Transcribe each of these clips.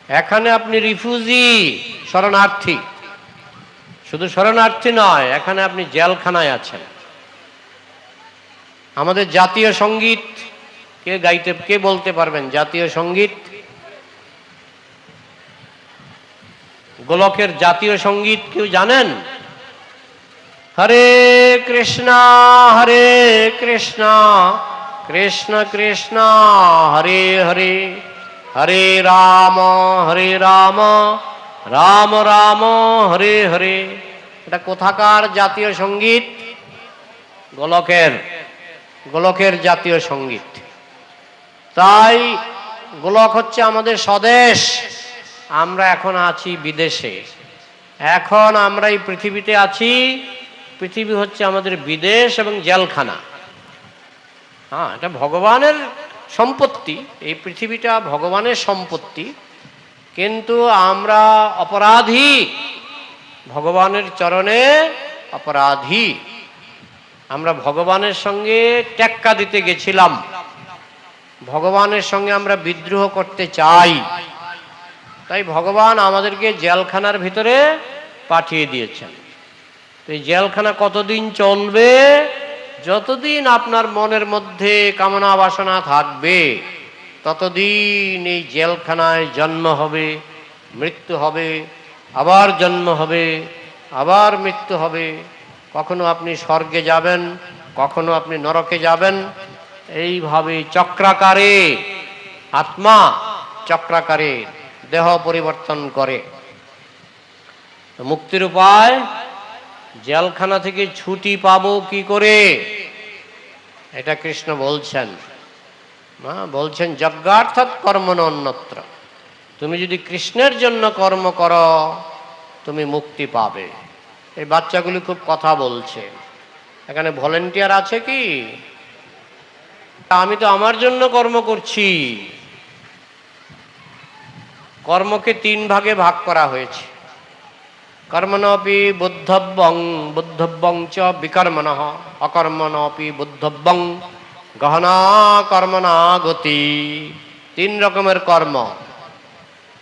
এখানে আপনি রিফিউজি, শরণার্থী। শুধু শরণার্থী নয়, এখানে আপনি জেলখানায় আছেন। আমাদের জাতীয় সঙ্গীত কে বলতে পারবেন? জাতীয় সঙ্গীত, গোলকের জাতীয় সঙ্গীত কেউ জানেন? হরে কৃষ্ণা হরে কৃষ্ণা কৃষ্ণ কৃষ্ণ হরে হরে, হরে রাম রাম রাম হরে হরে। এটা কোথাকার জাতীয় সঙ্গীত? গোলকের জাতীয় সঙ্গীত। তাই গোলক হচ্ছে আমাদের স্বদেশ, আমরা এখন আছি বিদেশে। এখন আমরা এই পৃথিবীতে আছি, পৃথিবী হচ্ছে আমাদের বিদেশ এবং জেলখানা। হ্যাঁ, এটা ভগবানের সম্পত্তি, এই পৃথিবীটা ভগবানের সম্পত্তি, কিন্তু আমরা অপরাধী, ভগবানের চরণে অপরাধী। আমরা ভগবানের সঙ্গে টেক্কা দিতে গেছিলাম, ভগবানের সঙ্গে আমরা বিদ্রোহ করতে চাই, তাই ভগবান আমাদেরকে জেলখানার ভিতরে পাঠিয়ে দিয়েছেন। এই জেলখানা কতদিন চলবে? যতদিন আপনার মনের মধ্যে কামনা বাসনা থাকবে, ততদিন এই জেলখানায় জন্ম হবে, মৃত্যু হবে, আবার জন্ম হবে, আবার মৃত্যু হবে। কখনো আপনি স্বর্গে যাবেন, কখনো আপনি নরকে যাবেন। এইভাবে চক্রাকারে আত্মা, চক্রাকারে দেহ পরিবর্তন করে। মুক্তির উপায়, জেলখানা থেকে ছুটি পাবো কি করে? এটা কৃষ্ণ বলছেন। বলছেন যজ্ঞার্থাৎ কর্মণ অন্যত্র। তুমি যদি কৃষ্ণের জন্য কর্ম করো, তুমি মুক্তি পাবে। এই বাচ্চাগুলি খুব কথা বলছে। এখানে ভলেন্টিয়ার আছে কি? আমি তো আমার জন্য কর্ম করছি। কর্মকে 3 ভাগে ভাগ করা হয়েছে। কর্মণপি বুদ্ধব্যং চ বিকর্মণঃ, অকর্মণপি বুদ্ধব্যং গহনা কর্মণা গতি। 3 রকমের কর্ম।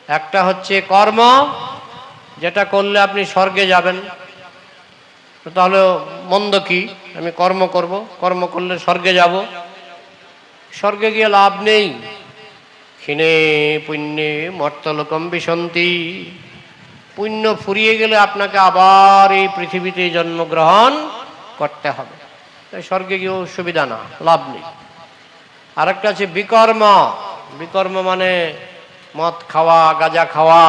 একটা হচ্ছে কর্ম, যেটা করলে আপনি স্বর্গে যাবেন। তাহলে মন্দ কি? আমি কর্ম করব, কর্ম করলে স্বর্গে যাব। স্বর্গে গিয়ে লাভ নেই। ক্ষীণে পুণ্যে মর্তলোকম বিশন্তি। পুণ্য ফুরিয়ে গেলে আপনাকে আবার এই পৃথিবীতে জন্মগ্রহণ করতে হবে। তাই স্বর্গে গিয়েও সুবিধা না, লাভ নেই। আরেকটা আছে বিকর্ম। বিকর্ম মানে মদ খাওয়া, গাঁজা খাওয়া,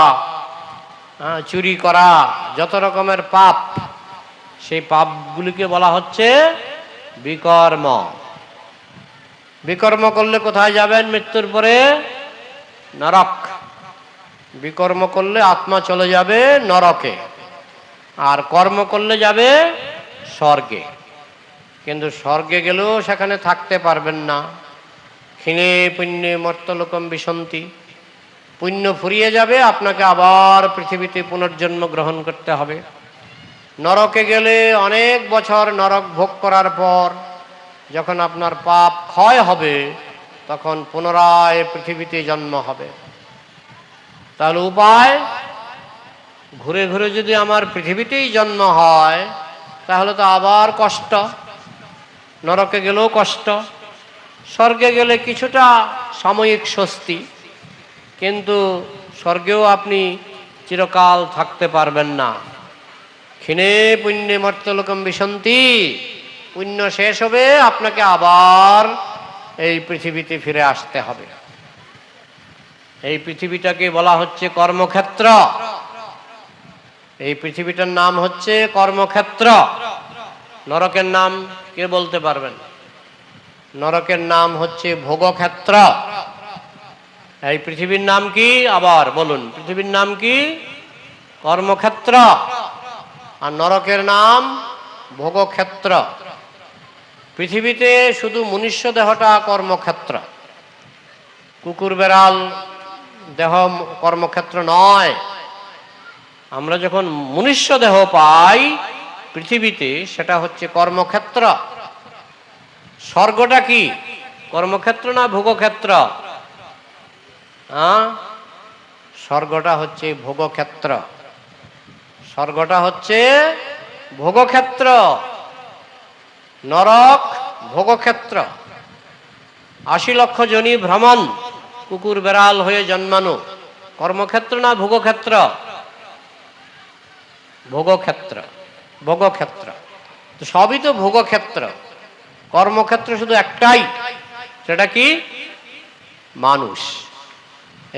চুরি করা, যত রকমের পাপ, সেই পাপগুলিকে বলা হচ্ছে বিকর্ম। বিকর্ম করলে কোথায় যাবেন মৃত্যুর পরে? নরক। বিকর্ম করলে আত্মা চলে যাবে নরকে, আর কর্ম করলে যাবে স্বর্গে। কিন্তু স্বর্গে গেলেও সেখানে থাকতে পারবেন না। ক্ষীণে পুণ্যে মর্তলোকম বিশন্তি। পুণ্য ফুরিয়ে যাবে, আপনাকে আবার পৃথিবীতে পুনর্জন্ম গ্রহণ করতে হবে। নরকে গেলে অনেক বছর নরক ভোগ করার পর যখন আপনার পাপ ক্ষয় হবে, তখন পুনরায় পৃথিবীতে জন্ম হবে। তাহলে উপায়, ঘুরে ঘুরে যদি আমার পৃথিবীতেই জন্ম হয়, তাহলে তো আবার কষ্ট। নরকে গেলেও কষ্ট, স্বর্গে গেলে কিছুটা সাময়িক স্বস্তি, কিন্তু স্বর্গেও আপনি চিরকাল থাকতে পারবেন না। ক্ষীণে পুণ্যে মর্তলোকম বিশন্তি। পুণ্য শেষ হবে, আপনাকে আবার এই পৃথিবীতে ফিরে আসতে হবে। এই পৃথিবীটাকে বলা হচ্ছে কর্মক্ষেত্র। এই পৃথিবীটার নাম হচ্ছে কর্মক্ষেত্র। নরকের নাম কে বলতে পারবেন? নরকের নাম হচ্ছে ভোগক্ষেত্র। এই পৃথিবীর নাম কি? আবার বলুন, পৃথিবীর নাম কি? কর্মক্ষেত্র। আর নরকের নাম ভোগক্ষেত্র। পৃথিবীতে শুধু মনুষ্য দেহটা কর্মক্ষেত্র, কুকুর বেড়াল দেহ কর্মক্ষেত্র নয়। আমরা যখন মনুষ্য দেহ পাই পৃথিবীতে, সেটা হচ্ছে কর্মক্ষেত্র। স্বর্গটা কি? কর্মক্ষেত্র না ভোগক্ষেত্র? স্বর্গটা হচ্ছে ভোগক্ষেত্র, স্বর্গটা হচ্ছে ভোগক্ষেত্র, নরক ভোগক্ষেত্র। ৮০ লক্ষ জনি ভ্রমণ, কুকুর বেড়াল হয়ে জন্মানো, কর্মক্ষেত্র না ভোগক্ষেত্র? ভোগক্ষেত্র, ভোগক্ষেত্র। তো সবই তো ভোগক্ষেত্র। কর্মক্ষেত্র শুধু একটাই, সেটা কি? মানুষ।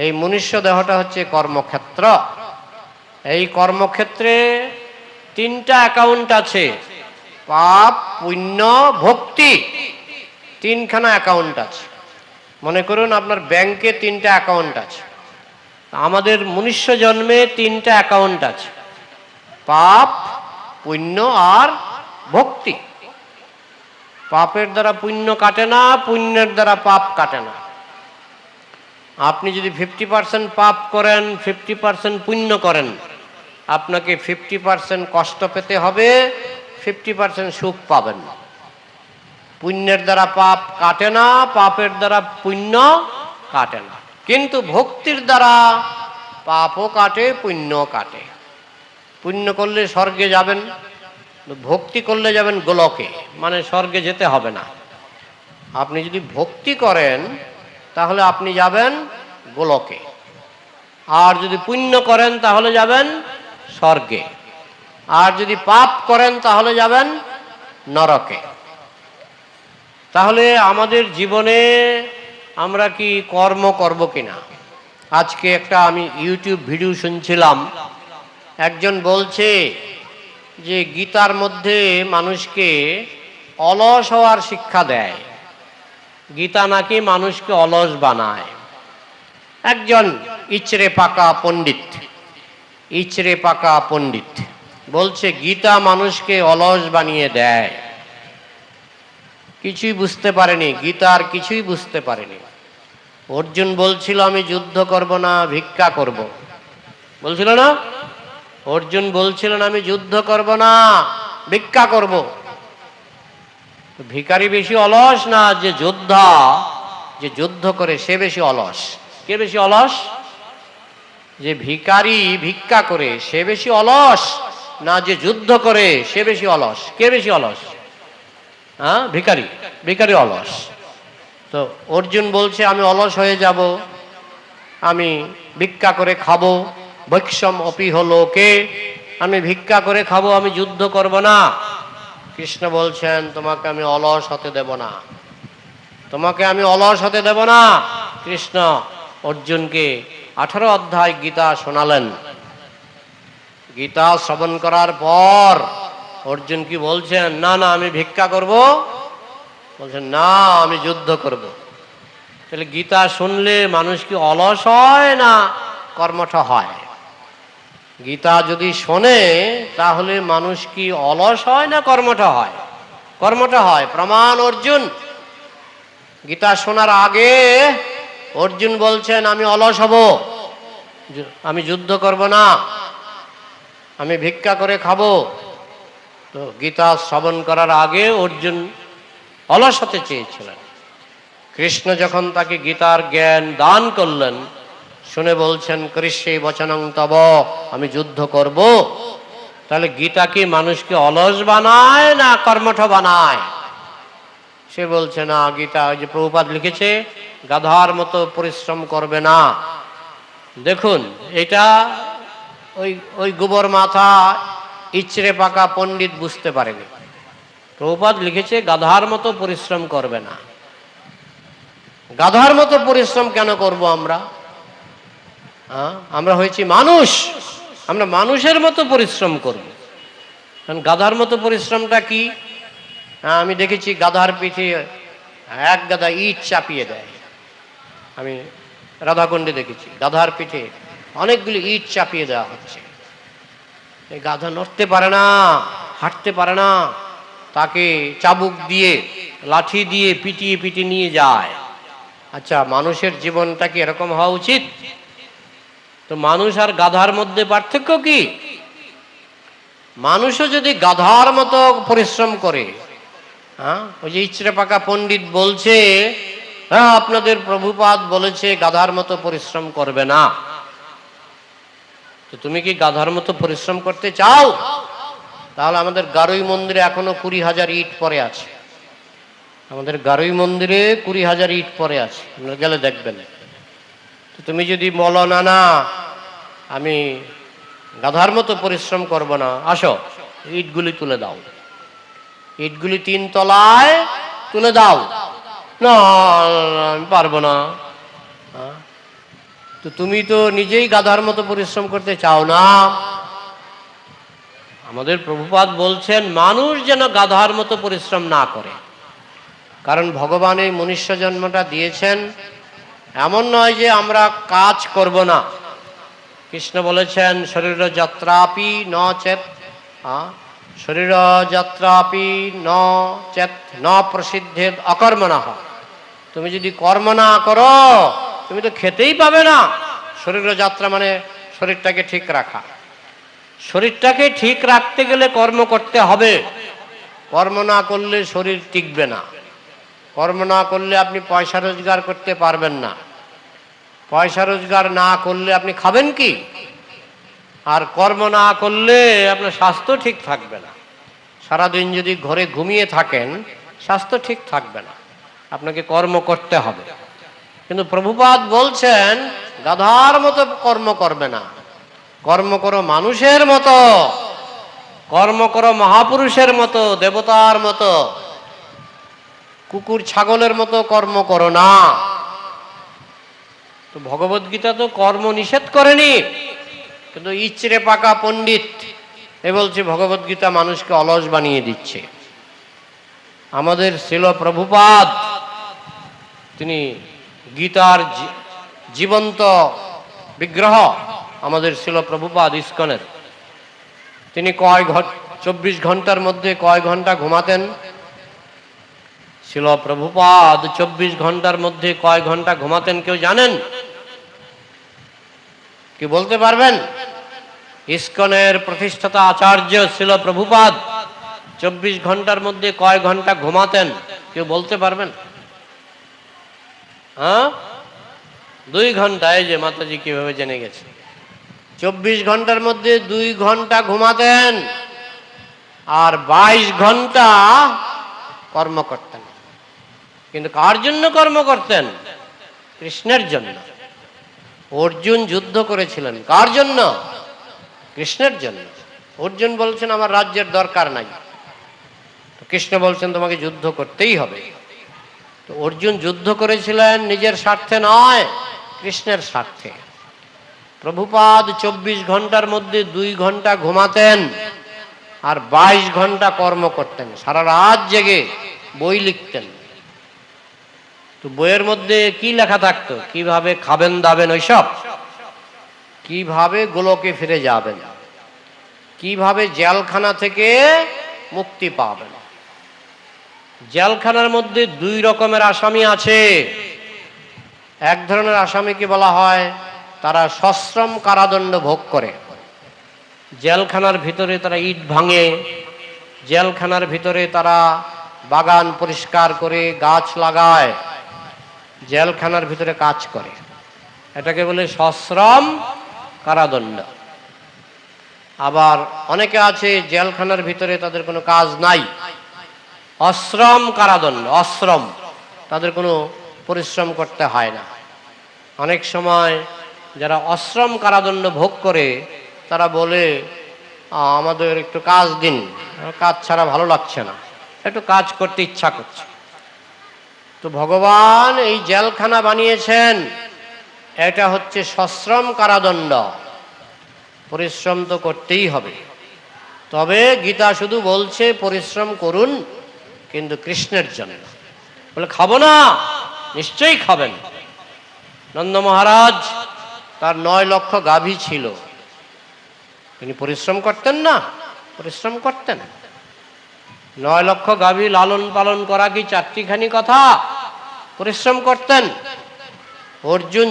এই মনুষ্য দেহটা হচ্ছে কর্মক্ষেত্র। এই কর্মক্ষেত্রে 3টা অ্যাকাউন্ট আছে, পাপ, পুণ্য, ভক্তি। 3খানা অ্যাকাউন্ট আছে। মনে করুন আপনার ব্যাংকে 3টা অ্যাকাউন্ট আছে। আমাদের মনুষ্য জন্মে 3টা অ্যাকাউন্ট আছে, পাপ, পুণ্য আর ভক্তি। পাপের দ্বারা পুণ্য কাটে না, পুণ্যের দ্বারা পাপ কাটে না। আপনি যদি 50% পাপ করেন, 50% পুণ্য করেন, আপনাকে 50% কষ্ট পেতে হবে, 50% সুখ পাবেন। পুণ্যের দ্বারা পাপ কাটে না, পাপের দ্বারা পুণ্য কাটে না। কিন্তু ভক্তির দ্বারা পাপও কাটে, পুণ্য কাটে। পুণ্য করলে স্বর্গে যাবেন, ভক্তি করলে যাবেন গোলকে, মানে স্বর্গে যেতে হবে না। আপনি যদি ভক্তি করেন তাহলে আপনি যাবেন গোলকে, আর যদি পুণ্য করেন তাহলে যাবেন স্বর্গে, আর যদি পাপ করেন তাহলে যাবেন নরকে। তাহলে আমাদের জীবনে আমরা কি কর্ম করব কিনা? আজকে একটা আমি ইউটিউব ভিডিও শুনছিলাম, একজন বলছে যে গীতার মধ্যে মানুষকে অলস হওয়ার শিক্ষা দেয়, গীতা নাকি মানুষকে অলস বানায়। একজন ইচড়ে পাকা পণ্ডিত, ইচড়ে পাকা পণ্ডিত বলছে গীতা মানুষকে অলস বানিয়ে দেয়। কিছুই বুঝতে পারেনি, গীতার কিছুই বুঝতে পারেনি। অর্জুন বলছিল আমি যুদ্ধ করব না, ভিক্ষা করব, বলছিল না? অর্জুন বলছিলেন আমি যুদ্ধ করব না, ভিক্ষা করব। ভিখারি বেশি অলস না যে যোদ্ধা, যে যুদ্ধ করে সে বেশি অলস? কে বেশি অলস? যে ভিখারি ভিক্ষা করে সে বেশি অলস, না যে যুদ্ধ করে সে বেশি অলস? কে বেশি অলস? হ্যাঁ, ভিখারি, ভিখারি অলস। তো অর্জুন বলছে আমি অলস হয়ে যাব, আমি ভিক্ষা করে খাবো, ভৈক্ষম অপি হলো কে, আমি ভিক্ষা করে খাবো, আমি যুদ্ধ করব না। কৃষ্ণ বলছেন তোমাকে আমি অলস হতে দেব না, তোমাকে আমি অলস হতে দেব না। কৃষ্ণ অর্জুনকে 18 অধ্যায় গীতা শোনালেন। গীতা শ্রবণ করার পর অর্জুন কি বলছেন? না না আমি ভিক্ষা করব, বলছেন না আমি যুদ্ধ করব। তাহলে গীতা শুনলে মানুষ কি অলস হয় না কর্মঠ হয়? গীতা যদি শোনে তাহলে মানুষ কি অলস হয় না কর্মঠ হয়? কর্মঠ হয়। প্রমাণ অর্জুন। গীতা শোনার আগে অর্জুন বলছেন আমি অলস হব, আমি যুদ্ধ করব না, আমি ভিক্ষা করে খাবো। তো গীতা শ্রবণ করার আগে অর্জুন অলস হতে চেয়েছিলেন। কৃষ্ণ যখন তাকে গীতার জ্ঞান দান করলেন, শুনে বলছেন কৃষ্ণে বচনং তব, আমি যুদ্ধ করব। তাহলে গীতা কি মানুষকে অলস বানায় না কর্মঠ বানায়? সে বলছে না, গীতা ওই যে প্রভুপাদ লিখেছে গাধার মতো পরিশ্রম করবে না। দেখুন, এটা ওই ওই গোবর মাথা ইচড়ে পাকা পণ্ডিত বুঝতে পারেনি। প্রভুপাদ লিখেছে গাধার মতো পরিশ্রম করবে না। গাধার মতো পরিশ্রম কেন করব আমরা? আমরা হয়েছি মানুষ, আমরা মানুষের মতো পরিশ্রম করব। কারণ গাধার মতো পরিশ্রমটা কি? আমি দেখেছি গাধার পিঠে এক গাদা ইট চাপিয়ে দেয়। আমি রাধাকুণ্ডে দেখেছি গাধার পিঠে অনেকগুলি ইট চাপিয়ে দেওয়া হচ্ছে। এই গাধা নড়তে পারে না, হাঁটতে পারে না, তাকে চাবুক দিয়ে লাঠি দিয়ে পিটিয়ে পিটিয়ে নিয়ে যায়। আচ্ছা, মানুষের জীবনটা কি এরকম হওয়া উচিত? তো মানুষ আর গাধার মধ্যে পার্থক্য কি? মানুষও যদি গাধার মতো পরিশ্রম করে, ওই যে ইচড়ে পাকা পণ্ডিত বলছে হ্যাঁ আপনাদের প্রভুপাদ বলেছে গাধার মতো পরিশ্রম করবে না, তো তুমি কি গাধার মতো পরিশ্রম করতে চাও? তাহলে আমাদের গারুই মন্দিরে এখনো 20,000 ইট পড়ে আছে। আমাদের গারুই মন্দিরে 20,000 ইট পড়ে আছে, আপনারা গেলে দেখবেন। তো তুমি যদি বলো না না আমি গাধার মতো পরিশ্রম করব না, আসো ইটগুলি তুলে দাও, ইটগুলি 3 তলায় তুলে দাও। না আমি পারবো না। তো তুমি তো নিজেই গাধার মতো পরিশ্রম করতে চাও না। আমাদের প্রভুপাদ বলছেন মানুষ যেন গাধার মতো পরিশ্রম না করে, কারণ ভগবান এই মনুষ্য জন্মটা দিয়েছেন, এমন নয় যে আমরা কাজ করব না। কৃষ্ণ বলেছেন শরীর যাত্রাপি ন চেত, শরীর যাত্রাপি ন চেত ন প্রসিদ্ধেদ অকর্মণঃ। তুমি যদি কর্ম না করো তুমি তো খেতেই পাবে না। শরীর যাত্রা মানে শরীরটাকে ঠিক রাখা। শরীরটাকে ঠিক রাখতে গেলে কর্ম করতে হবে। কর্ম না করলে শরীর টিকবে না। কর্ম না করলে আপনি পয়সা রোজগার করতে পারবেন না। পয়সা রোজগার না করলে আপনি খাবেন কি? আর কর্ম না করলে আপনার স্বাস্থ্য ঠিক থাকবে না। সারাদিন যদি ঘরে ঘুমিয়ে থাকেন স্বাস্থ্য ঠিক থাকবে না, আপনাকে কর্ম করতে হবে। কিন্তু প্রভুপাদ বলছেন গাধার মতো কর্ম করবে না, কর্ম করো মানুষের মতো, কর্ম করো মহাপুরুষের মতো, দেবতার মতো। কুকুর ছাগলের মতো কর্ম করো না। তো ভগবদ্গীতা তো কর্ম নিষেধ করেনি, কিন্তু ইচড়ে পাকা পণ্ডিত এ বলছে ভগবদ্গীতা মানুষকে অলস বানিয়ে দিচ্ছে। আমাদের শিল প্রভুপাদ তিনি গীতার জীবন্ত বিগ্রহ। আমাদের শিল প্রভুপাদ ইস্কনের, তিনি 24 ঘন্টার মধ্যে কয় ঘন্টা ঘুমাতেন? শিল প্রভুপাদ 24 ঘন্টার মধ্যে কয় ঘন্টা ঘুমাতেন কেউ জানেন? কি বলতে পারবেন? ইস্কনের প্রতিষ্ঠাতা আচার্য শিল প্রভুপাদ 24 ঘন্টার মধ্যে কয় ঘন্টা ঘুমাতেন কেউ বলতে পারবেন? 2 ঘন্টা। এই যে মাতাজি কিভাবে জেনে গেছে। 24 ঘন্টার মধ্যে 2 ঘন্টা ঘুমাতেন আর 22 ঘন্টা কর্ম করতেন। কিন্তু কার জন্য কর্ম করতেন? কৃষ্ণের জন্য। অর্জুন যুদ্ধ করেছিলেন কার জন্য? কৃষ্ণের জন্য। অর্জুন বলছেন আমার রাজ্যের দরকার নাই, কৃষ্ণ বলছেন তোমাকে যুদ্ধ করতেই হবে। তো অর্জুন যুদ্ধ করেছিলেন নিজের স্বার্থে নয়, কৃষ্ণের স্বার্থে। প্রভুপাদ 24 ঘন্টার মধ্যে 2 ঘন্টা ঘুমাতেন আর 22 ঘন্টা কর্ম করতেন, সারা রাত জেগে বই লিখতেন। তো বইয়ের মধ্যে কি লেখা থাকতো? কিভাবে খাবেন দাবেন ওইসব, কিভাবে গোলকে ফিরে যাবেন, কিভাবে জেলখানা থেকে মুক্তি পাবেন। জেলখানার মধ্যে 2 রকমের আসামি আছে। এক ধরনের আসামিকে বলা হয় তারা সশ্রম কারাদণ্ড ভোগ করে। জেলখানার ভিতরে তারা ইট ভাঙে, জেলখানার ভিতরে তারা বাগান পরিষ্কার করে গাছ লাগায়, জেলখানার ভিতরে কাজ করে। এটাকে বলে সশ্রম কারাদণ্ড। আবার অনেকে আছে জেলখানার ভিতরে তাদের কোনো কাজ নাই, অশ্রম কারাদণ্ড। অশ্রম, তাদের কোনো পরিশ্রম করতে হয় না। অনেক সময় যারা অশ্রম কারাদণ্ড ভোগ করে তারা বলে আমাদের একটু কাজ দিন, কাজ ছাড়া ভালো লাগছে না, একটু কাজ করতে ইচ্ছা করছে। তো ভগবান এই জেলখানা বানিয়েছেন, এটা হচ্ছে সশ্রম কারাদণ্ড। পরিশ্রম তো করতেই হবে। তবে গীতা শুধু বলছে পরিশ্রম করুন, কিন্তু কৃষ্ণের জন্য। বলে খাবো না, নিশ্চয়ই খাবেন। নন্দ মহারাজ তার 9 লক্ষ গাভী ছিল, তিনি পরিশ্রম করতেন না? পরিশ্রম করতেন। 9 লক্ষ গাভী লালন পালন করা কি চারটিখানি কথা? পরিশ্রম করতেন। অর্জুন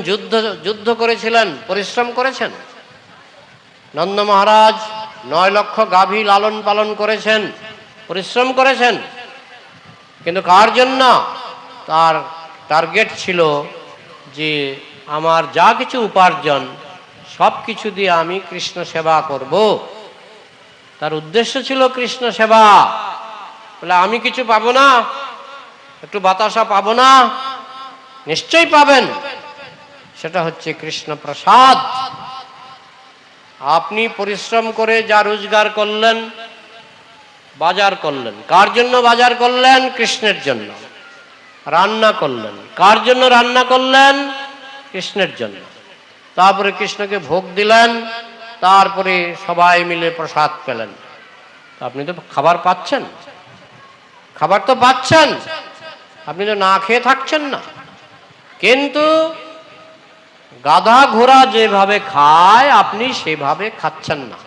যুদ্ধ করেছিলেন, পরিশ্রম করেছেন। নন্দ মহারাজ 9 লক্ষ গাভী লালন পালন করেছেন, পরিশ্রম করেছেন। কিন্তু কার জন্য? তার টার্গেট ছিল যে আমার যা কিছু উপার্জন সব কিছু দিয়ে আমি কৃষ্ণ সেবা করব। তার উদ্দেশ্য ছিল কৃষ্ণ সেবা। বলে আমি কিছু পাবো না, একটু বাতাসা পাবো না? নিশ্চয়ই পাবেন। সেটা হচ্ছে কৃষ্ণ প্রসাদ। আপনি পরিশ্রম করে যা রোজগার করলেন, বাজার করলেন, কার জন্য বাজার করলেন? কৃষ্ণের জন্য। রান্না করলেন, কার জন্য রান্না করলেন? কৃষ্ণের জন্য। তারপরে কৃষ্ণকে ভোগ দিলেন, তারপরে সবাই মিলে প্রসাদ পেলেন। আপনি তো খাবার পাচ্ছেন, খাবার তো পাচ্ছেন, আপনি তো না খেয়ে থাকছেন না। কিন্তু গাধা ঘোড়া যেভাবে খায় আপনি সেভাবে খাচ্ছেন না।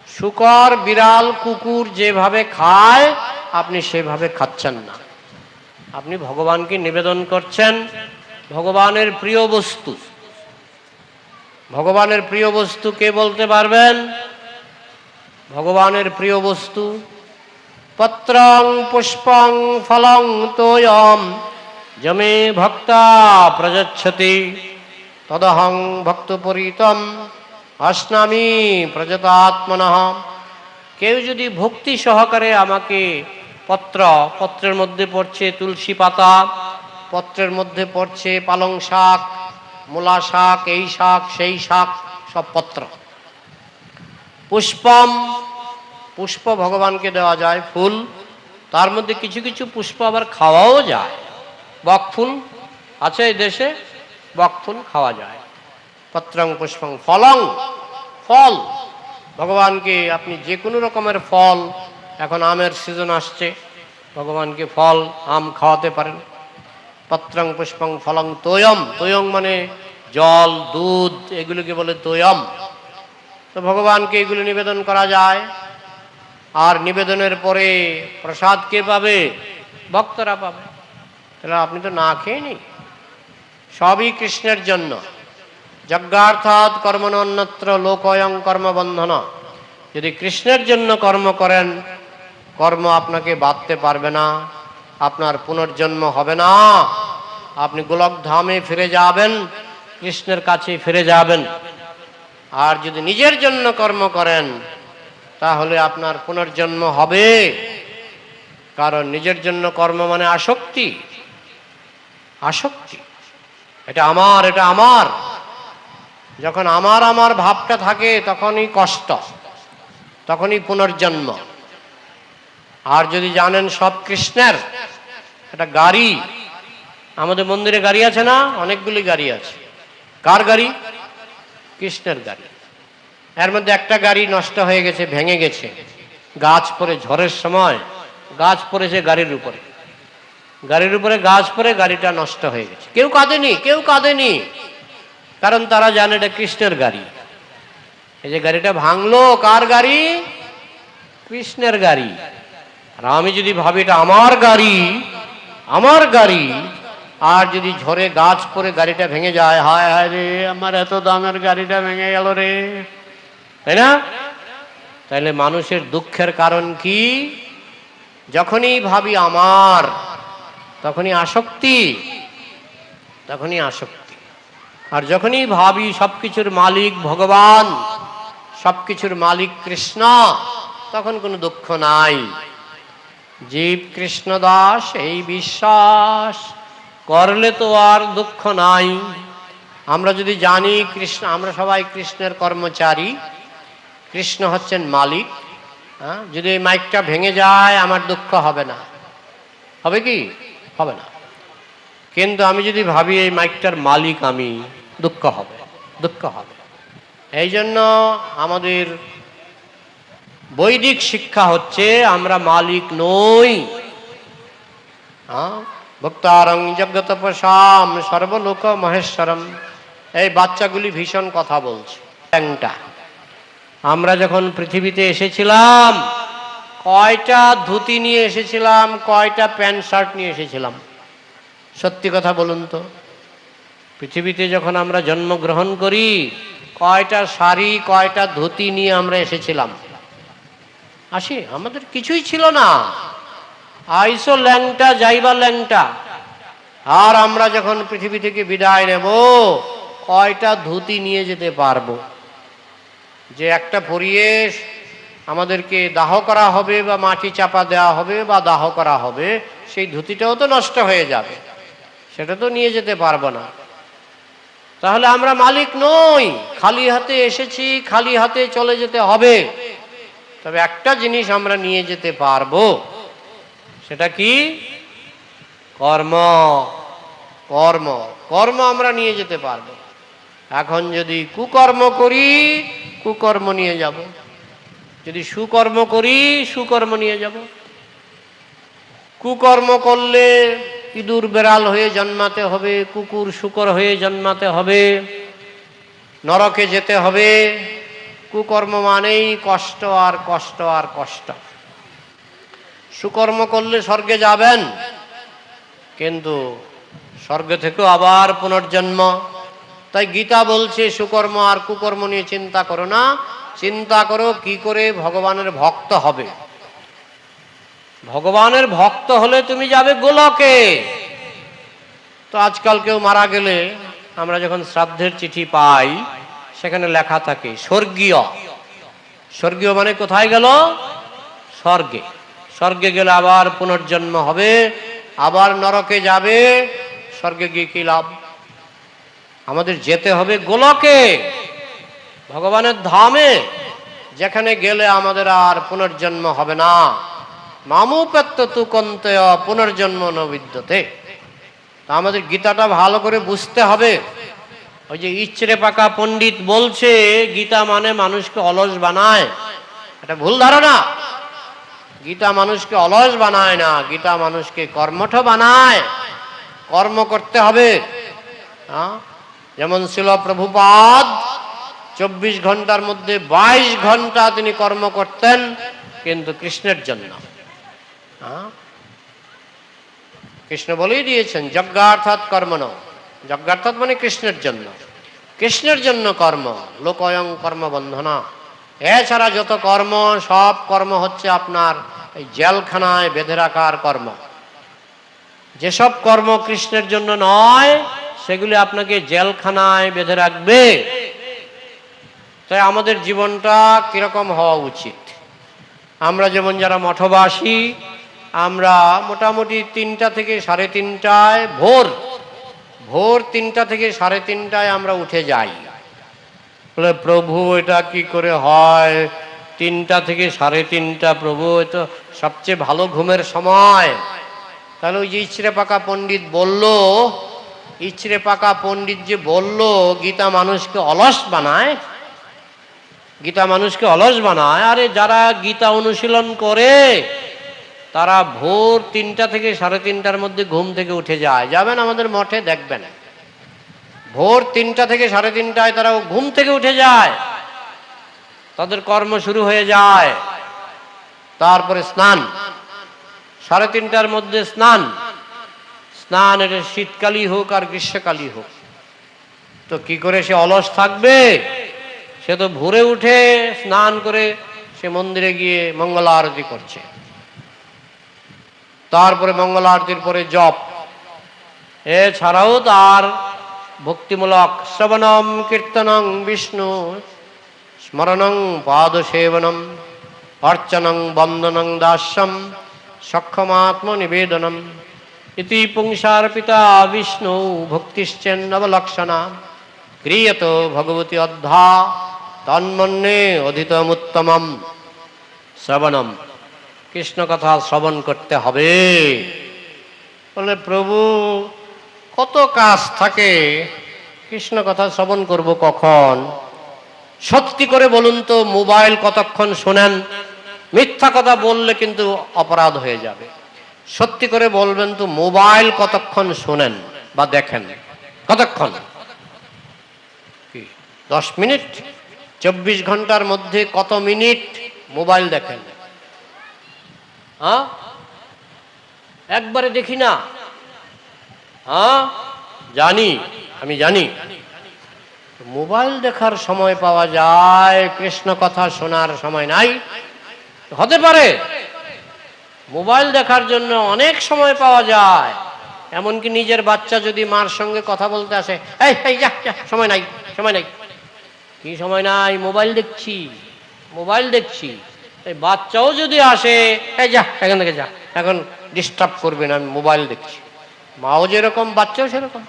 শূকর বিড়াল কুকুর যেভাবে খায় আপনি সেভাবে খাচ্ছেন না। আপনি ভগবানকে নিবেদন করছেন ভগবানের প্রিয় বস্তু। ভগবানের প্রিয় বস্তু কে বলতে পারবেন? ভগবানের প্রিয় বস্তু পত্রং পুষ্পং ফলং তোয়ম যমে ভক্তা প্রযচ্ছতি তদহং ভক্তপরিতম অস্নামি প্রযতাত্মনঃ। কেউ যদি ভক্তি সহকারে আমাকে পত্রের মধ্যে পড়ছে তুলসী পাতা, পত্রের মধ্যে পড়ছে পালং শাক, মূলা শাক, এই শাক সেই শাক, সব পত্র। পুষ্পম, পুষ্প ভগবানকে দেওয়া যায়, ফুল, তার মধ্যে কিছু কিছু পুষ্প আবার খাওয়াও যায়। বকফুল আছে এই দেশে, বকফুল খাওয়া যায়। পত্রং পুষ্পং ফলং, ফল ভগবানকে আপনি যে কোনো রকমের ফল, এখন আমের সিজন আসছে, ভগবানকে ফল আম খাওয়াতে পারেন। পত্রং পুষ্পং ফলং তোয়ম, তোয়ম মানে জল দুধ, এগুলোকে বলে তোয়ম। তো ভগবানকে এগুলো নিবেদন করা যায়। আর নিবেদনের পরে প্রসাদ কে পাবে? ভক্তরা পাবে। তাহলে আপনি তো না খেয়ে নি, সবই কৃষ্ণের জন্য। যজ্ঞার্থাৎ কর্মণন্যত্র লোকয়ং কর্মবন্ধন। যদি কৃষ্ণের জন্য কর্ম করেন, কর্ম আপনাকে বাঁধতে পারবে না, আপনার পুনর্জন্ম হবে না, আপনি গোলক ধামে ফিরে যাবেন, কৃষ্ণের কাছে ফিরে যাবেন। আর যদি নিজের জন্য কর্ম করেন তাহলে আপনার পুনর্জন্ম হবে। কারণ নিজের জন্য কর্ম মানে আসক্তি, আসক্তি। এটা আমার, এটা আমার। যখন আমার আমার ভাবটা থাকে তখনই কষ্ট, তখনই পুনর্জন্ম। আর যদি জানেন সব কৃষ্ণের, এটা গাড়ি, আমাদের মন্দিরে গাড়ি আছে না, অনেকগুলি গাড়ি আছে। কার গাড়ি? কৃষ্ণের গাড়ি। এর মধ্যে একটা গাড়ি নষ্ট হয়ে গেছে, ভেঙে গেছে, গাছ পড়ে, ঝড়ের সময় গাছ পড়েছে গাড়ির উপরে, গাড়ির উপরে গাছ পড়ে গাড়িটা নষ্ট হয়ে গেছে। কেউ কাঁদেনি, কেউ কাঁদেনি, কারণ তারা জানে এটা কৃষ্ণের গাড়ি। এই যে গাড়িটা ভাঙলো, কার গাড়ি? কৃষ্ণের গাড়ি। আর আমি যদি ভাবি এটা আমার গাড়ি, আমার গাড়ি, আর যদি ঝড়ে গাছ পড়ে গাড়িটা ভেঙে যায়, হায় হায় রে, আমার এত দামের গাড়িটা ভেঙে গেল রে, তাই না? তাইলে মানুষের দুঃখের কারণ কি? যখনই ভাবি আমার, তখনই আসক্তি, তখনই আসক্তি। আর যখনই ভাবি সবকিছুর মালিক ভগবান, সবকিছুর মালিক কৃষ্ণ, তখন কোনো দুঃখ নাই। জীব কৃষ্ণ দাস এই বিশ্বাস করলে তো আর দুঃখ নাই। আমরা যদি জানি কৃষ্ণ, আমরা সবাই কৃষ্ণের কর্মচারী, কৃষ্ণ হচ্ছেন মালিক। যদি এই মাইকটা ভেঙে যায় আমার দুঃখ হবে না, হবে কি? হবে না। কিন্তু আমি যদি ভাবি এই মাইকটার মালিক আমি, দুঃখ হবে, দুঃখ হবে। এই জন্য আমাদের বৈদিক শিক্ষা হচ্ছে আমরা মালিক নই। ভক্তারং জগত তপসাম সর্বলোক মহেশ্বরম। এই বাচ্চাগুলি ভীষণ কথা বলছে। আমরা যখন পৃথিবীতে এসেছিলাম কয়টা ধুতি নিয়ে এসেছিলাম, কয়টা প্যান্ট শার্ট নিয়ে এসেছিলাম? সত্যি কথা বলুন তো। পৃথিবীতে যখন আমরা জন্মগ্রহণ করি কয়টা শাড়ি, কয়টা ধুতি নিয়ে আমরা এসেছিলাম? আসি, আমাদের কিছুই ছিল না। আইসো ল্যাংটা, যাইবা ল্যাংটা। আর আমরা যখন পৃথিবী থেকে বিদায় নেব কয়টা ধুতি নিয়ে যেতে পারবো? যে একটা পরিয়ে আমাদেরকে দাহ করা হবে বা মাটি চাপা দেওয়া হবে বা দাহ করা হবে, সেই ধুতিটাও তো নষ্ট হয়ে যাবে, সেটা তো নিয়ে যেতে পারবো না। তাহলে আমরা মালিক নই, খালি হাতে এসেছি, খালি হাতে চলে যেতে হবে। তবে একটা জিনিস আমরা নিয়ে যেতে পারবো, সেটা কি? কর্ম। কর্ম কর্ম আমরা নিয়ে যেতে পারবো। এখন যদি কুকর্ম করি, কুকর্ম নিয়ে যাব। যদি সুকর্ম করি, সুকর্ম নিয়ে যাব। কুকর্ম করলে ইঁদুর বেড়াল হয়ে জন্মাতে হবে, কুকুর শুকর হয়ে জন্মাতে হবে, নরকে যেতে হবে। কুকর্ম মানেই কষ্ট আর কষ্ট আর কষ্ট। সুকর্ম করলে স্বর্গে যাবেন, কিন্তু স্বর্গ থেকেও আবার পুনর্জন্ম। তাই গীতা বলছে সুকর্ম আর কুকর্ম নিয়ে চিন্তা করো না, চিন্তা করো কি করে ভগবানের ভক্ত হবে। ভগবানের ভক্ত হলে তুমি যাবে গোলকে। তো আজকাল কেউ মারা গেলে আমরা যখন শ্রাদ্ধের চিঠি পাই, সেখানে লেখা থাকে স্বর্গীয়। স্বর্গীয় মানে কোথায় গেল? স্বর্গে। স্বর্গে গেলে আবার পুনর্জন্ম হবে, আবার নরকে যাবে। স্বর্গে গিয়ে কি লাভ? আমাদের যেতে হবে গোলকে, ভগবানের ধামে, যেখানে গেলে আমাদের আর পুনর্জন্ম হবে না। মামুপেত্য তু কন্তেয় পুনর্জন্ম ন বিদ্যতে। তা আমাদের গীতাটা ভালো করে বুঝতে হবে। ওই যে ইচড়ে পাকা পণ্ডিত বলছে গীতা মানে মানুষকে অলস বানায়, এটা ভুল ধারণা। গীতা মানুষকে অলস বানায় না, গীতা মানুষকে কর্মঠ বানায়। কর্ম করতে হবে। যেমন ছিল প্রভুপাদ 24 ঘন্টার মধ্যে 22 ঘন্টা তিনি কর্ম করতেন, কিন্তু কৃষ্ণের জন্য। কৃষ্ণ বলেই দিয়েছেন যজ্ঞার্থাৎ কর্মণ। যজ্ঞার্থাৎ মানে কৃষ্ণের জন্য। কৃষ্ণের জন্য কর্ম, লোকয়ং কর্ম বন্ধনা। এছাড়া যত কর্ম, সব কর্ম হচ্ছে আপনার এই জেলখানায় বেঁধে রাখার কর্ম। যেসব কর্ম কৃষ্ণের জন্য নয়, সেগুলি আপনাকে জেলখানায় বেঁধে রাখবে। তাই আমাদের জীবনটা কিরকম হওয়া উচিত? আমরা যেমন যারা মঠবাসী, আমরা মোটামুটি 3টা থেকে 3:30টায়, ভোর 3টা থেকে 3:30টায় আমরা উঠে যাই। বলে প্রভু এটা কি করে হয়? 3টা থেকে 3:30টা প্রভু, এ তো সবচেয়ে ভালো ঘুমের সময়। তাহলে ওই যে ইচড়ে পাকা পণ্ডিত বলল, ইচড়ে পাকা পণ্ডিত যে বলল গীতা মানুষকে অলস বানায়, গীতা মানুষকে অলস বানায়। আরে যারা গীতা অনুশীলন করে তারা ভোর 3টা থেকে 3:30টার মধ্যে ঘুম থেকে উঠে যায়। যাবেন আমাদের মঠে দেখবেন, ভোর 3টা থেকে 3:30টায় তারা ঘুম থেকে উঠে যায়, তাদের কর্ম শুরু হয়ে যায়। তারপরে স্নান, 3:30টার মধ্যে স্নান। স্নান এটা শীতকালই হোক আর গ্রীষ্মকালই হোক। তো কি করে সে অলস থাকবে? সে তো ভোরে উঠে স্নান করে সে মন্দিরে গিয়ে মঙ্গল আরতি করছে। তারপরে মঙ্গল আরতির পরে জপ। এছাড়াও তার ভক্তিমূলক শ্রবণম কীর্তনং বিষ্ণু স্মরণং পাদসেবনম অর্চনং বন্দনং দাস্যম সক্ষমাত্ম নিবেদনম ইতি পুংসার্পিতা বিষ্ণু ভক্তিশ্চেন্নবলক্ষণা ক্রিয়ত ভগবতী অধ্যা তন্মন্যে অধিতমুত্তমম। শ্রবণম, কৃষ্ণ কথা শ্রবণ করতে হবে। বলে প্রভু কত কাজ থাকে, কৃষ্ণ কথা শ্রবণ করব কখন? সত্যি করে বলুন তো, মোবাইল কতক্ষণ শোনেন? মিথ্যা কথা বললে কিন্তু অপরাধ হয়ে যাবে। সত্যি করে বলবেন তো, মোবাইল কতক্ষণ শোনেন বা দেখেন? কতক্ষণ? 10 মিনিট? 24 ঘন্টার মধ্যে কত মিনিট মোবাইল দেখেন? একবারে দেখি না। জানি, আমি জানি। মোবাইল দেখার সময় পাওয়া যায়, কৃষ্ণ কথা শোনার সময় নাই? হতে পারে, মোবাইল দেখার জন্য অনেক সময় পাওয়া যায়। এমনকি নিজের বাচ্চা যদি মার সঙ্গে কথা বলতে আসে, এই এই যা যা, সময় নাই, সময় নাই। কি সময় নাই? মোবাইল দেখছি, মোবাইল দেখছি। এই বাচ্চাও যদি আসে, এই যা এখান থেকে যা, এখন ডিস্টার্ব করবে না, আমি মোবাইল দেখছি। মাও যেরকম বাচ্চাও সেরকম।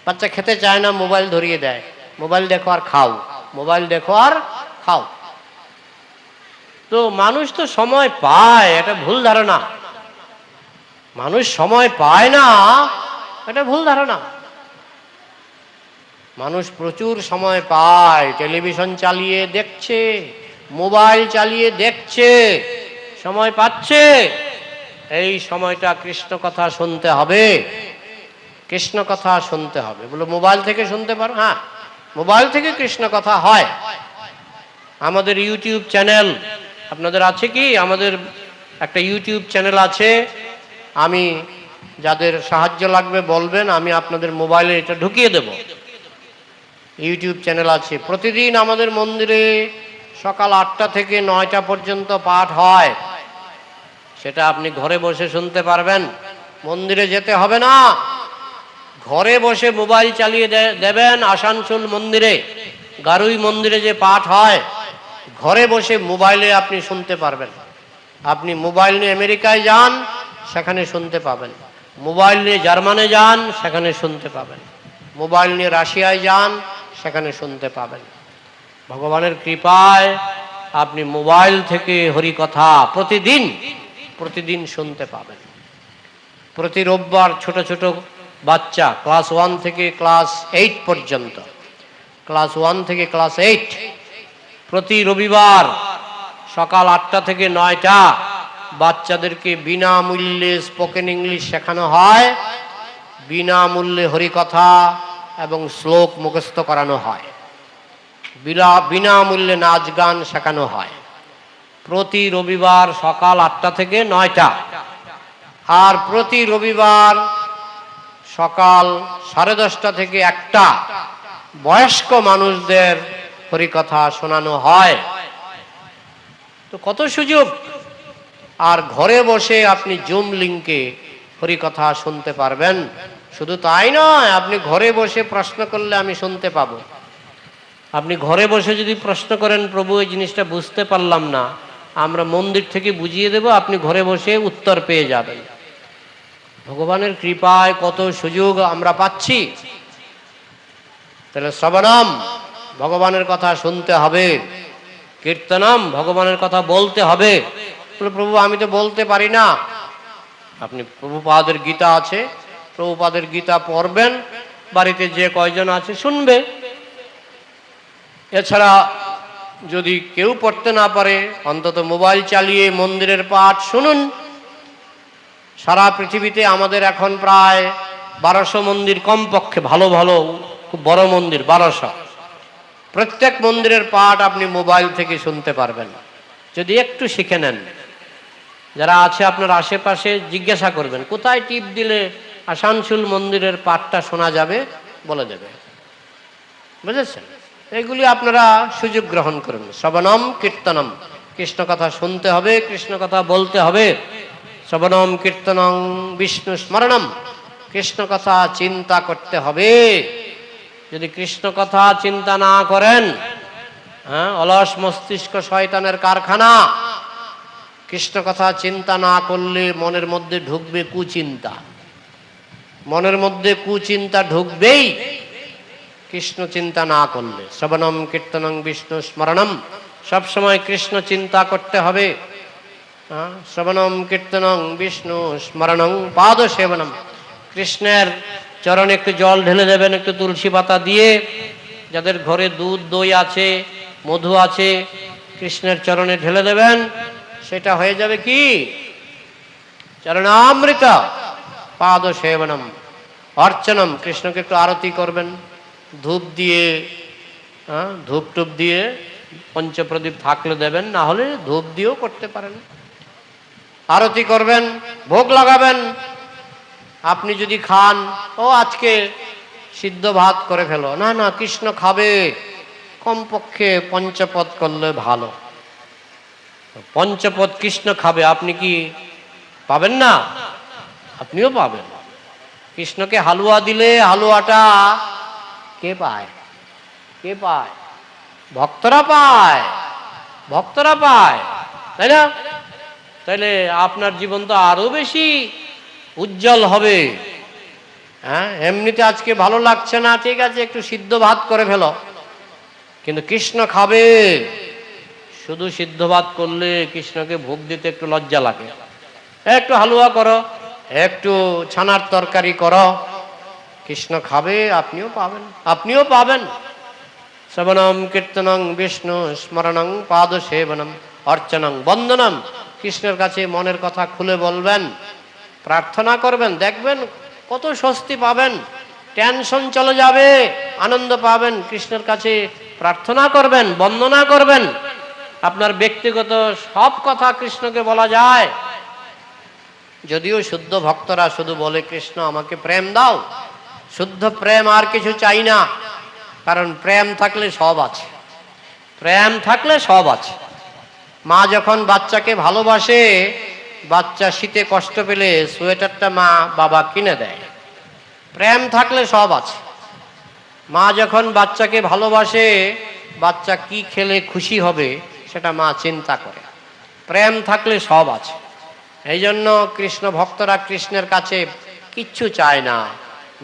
বাচ্চা খেতে চায় না, মোবাইল ধরিয়ে দেয়, মোবাইল দেখো আর খাও, মোবাইল দেখো আর খাও। তো মানুষ তো সময় পায়, এটা ভুল ধারণা। মানুষ সময় পায় না, এটা ভুল ধারণা। মানুষ প্রচুর সময় পায়, টেলিভিশন চালিয়ে দেখছে, মোবাইল চালিয়ে দেখছে, সময় পাচ্ছে। এই সময়টা কৃষ্ণ কথা শুনতে হবে, কৃষ্ণ কথা শুনতে হবে। বলো মোবাইল থেকে শুনতে পারো? হ্যাঁ, মোবাইল থেকে কৃষ্ণ কথা হয়। আমাদের ইউটিউব চ্যানেল আপনাদের আছে কি? আমাদের একটা ইউটিউব চ্যানেল আছে। আমি যাদের সাহায্য লাগবে বলবেন, আমি আপনাদের মোবাইলে এটা ঢুকিয়ে দেব। ইউটিউব চ্যানেল আছে। প্রতিদিন আমাদের মন্দিরে সকাল 8টা থেকে 9টা পর্যন্ত পাঠ হয়। সেটা আপনি ঘরে বসে শুনতে পারবেন, মন্দিরে যেতে হবে না। ঘরে বসে মোবাইল চালিয়ে দেবেন, আসানসোল মন্দিরে, গারুই মন্দিরে যে পাঠ হয়, ঘরে বসে মোবাইলে আপনি শুনতে পারবেন। আপনি মোবাইল নিয়ে আমেরিকায় যান, সেখানে শুনতে পাবেন। মোবাইল নিয়ে জার্মানে যান, সেখানে শুনতে পাবেন। মোবাইল নিয়ে রাশিয়ায় যান, সেখানে শুনতে পাবেন। ভগবানের কৃপায় আপনি মোবাইল থেকে হরিকথা প্রতিদিন প্রতিদিন শুনতে পাবেন। প্রতি রোববার ছোট ছোট বাচ্চা ক্লাস 1 থেকে ক্লাস 8 পর্যন্ত, ক্লাস 1 থেকে ক্লাস 8, প্রতি রবিবার সকাল 8টা থেকে 9টা বাচ্চাদেরকে বিনামূল্যে স্পোকেন ইংলিশ শেখানো হয়, বিনামূল্যে হরিকথা এবং শ্লোক মুখস্থ করানো হয়, বিনামূল্যে নাচ গান শেখানো হয়। প্রতি রবিবার সকাল 8টা থেকে 9টা। আর প্রতি রবিবার সকাল 10:30 থেকে 1টা বয়স্ক মানুষদের হরিকথা শোনানো হয়। তো কত সুযোগ! আর ঘরে বসে আপনি জুম লিংকে হরিকথা শুনতে পারবেন। শুধু তাই নয়, আপনি ঘরে বসে প্রশ্ন করলে আমি শুনতে পাবো। আপনি ঘরে বসে যদি প্রশ্ন করেন, প্রভু এই জিনিসটা বুঝতে পারলাম না, আমরা মন্দির থেকে বুঝিয়ে দেব, আপনি ঘরে বসে উত্তর পেয়ে যাবেন। ভগবানের কৃপায় কত সুযোগ আমরা পাচ্ছি। তাহলে শ্রবণম, ভগবানের কথা শুনতে হবে। কীর্তনম, ভগবানের কথা বলতে হবে। প্রভু আমি তো বলতে পারি না। আপনি প্রভুপাদের গীতা আছে, প্রভুপাদের গীতা পড়বেন, বাড়িতে যে কয়জন আছে শুনবে। এছাড়া যদি কেউ পড়তে না পারে, অন্তত মোবাইল চালিয়ে মন্দিরের পাঠ শুনুন। সারা পৃথিবীতে আমাদের এখন প্রায় 1200 মন্দির, কমপক্ষে ভালো ভালো খুব বড় মন্দির 1200। প্রত্যেক মন্দিরের পাঠ আপনি মোবাইল থেকে শুনতে পারবেন, যদি একটু শিখে নেন। যারা আছে আপনার আশেপাশে জিজ্ঞাসা করবেন, কোথায় টিপ দিলে আসানসোল মন্দিরের পাঠটা শোনা যাবে, বলে দেবে। বুঝেছেন? এগুলি আপনারা সুযোগ গ্রহণ করুন। শ্রবণম কীর্তনম, কৃষ্ণ কথা শুনতে হবে, কৃষ্ণ কথা বলতে হবে। শ্রবণম কীর্তনং বিষ্ণু স্মরণম, কৃষ্ণ কথা চিন্তা করতে হবে। যদি কৃষ্ণ কথা চিন্তা না করেন, অলস মস্তিষ্ক শয়তানের কারখানা। কৃষ্ণ কথা চিন্তা না করলে মনের মধ্যে ঢুকবে কুচিন্তা, মনের মধ্যে কুচিন্তা ঢুকবেই কৃষ্ণ চিন্তা না করলে। শ্রবণম কীর্তনং বিষ্ণু স্মরণম, সবসময় কৃষ্ণ চিন্তা করতে হবে। শ্রবণম কীর্তনং বিষ্ণু স্মরণং পাদ সেবনম, কৃষ্ণের চরণে একটু জল ঢেলে দেবেন, একটু তুলসী পাতা দিয়ে। যাদের ঘরে দুধ দই আছে, মধু আছে, কৃষ্ণের চরণে ঢেলে দেবেন, সেটা হয়ে যাবে কি চরণামৃত পাদ সেবনম অর্চনম। কৃষ্ণকে একটু আরতি করবেন, ধূপ দিয়ে, ধূপ টুপ দিয়ে, পঞ্চপ্রদীপ থাকলে দেবেন, না হলে ধূপ দিয়েও করতে পারেন। আরতি করবেন, ভোগ লাগাবেন। আপনি যদি খান, ও আজকে সিদ্ধ ভাত করে ফেলো, না না, কৃষ্ণ খাবে, কমপক্ষে পঞ্চপদ করলে ভালো। পঞ্চপদ কৃষ্ণ খাবে, আপনি কি পাবেন না? আপনিও পাবেন। কৃষ্ণকে হালুয়া দিলে হালুয়াটা কে পায়? কে পায়? ভক্তরা পায়, ভক্তরা পায়, তাই না? তাইলে আপনার জীবন তো আরো বেশি উজ্জ্বল হবে। হ্যাঁ, এমনিতে আজকে ভালো লাগছে না, ঠিক আছে, একটু সিদ্ধ ভাত করে ফেলো, কিন্তু কৃষ্ণ খাবে। শুধু সিদ্ধ ভাত করলে কৃষ্ণকে ভোগ দিতে একটু লজ্জা লাগে। একটু হালুয়া করো, একটু ছানার তরকারি করো, কৃষ্ণ খাবে, আপনিও পাবেন, আপনিও পাবেন। শ্রবণম কীর্তনং বিষ্ণু স্মরণং পাদ সেবনম অর্চনং বন্দনম। কৃষ্ণের কাছে মনের কথা খুলে বলবেন, প্রার্থনা করবেন, দেখবেন কত স্বস্তি পাবেন, টেনশন চলে যাবে, আনন্দ পাবেন। কৃষ্ণের কাছে প্রার্থনা করবেন, বন্দনা করবেন, আপনার ব্যক্তিগত সব কথা কৃষ্ণকে বলা যায়। যদিও শুদ্ধ ভক্তরা শুধু বলে, কৃষ্ণ আমাকে প্রেম দাও, শুদ্ধ প্রেম, আর কিছু চাই না। কারণ প্রেম থাকলে সব আছে, প্রেম থাকলে সব আছে। মা যখন বাচ্চাকে ভালোবাসে, বাচ্চা শীতে কষ্ট পেলে সোয়েটারটা মা বাবা কিনে দেয়। প্রেম থাকলে সব আছে। মা যখন বাচ্চাকে ভালোবাসে, বাচ্চা কি খেলে খুশি হবে সেটা মা চিন্তা করে। প্রেম থাকলে সব আছে। এই জন্য কৃষ্ণ ভক্তরা কৃষ্ণের কাছে কিচ্ছু চায় না।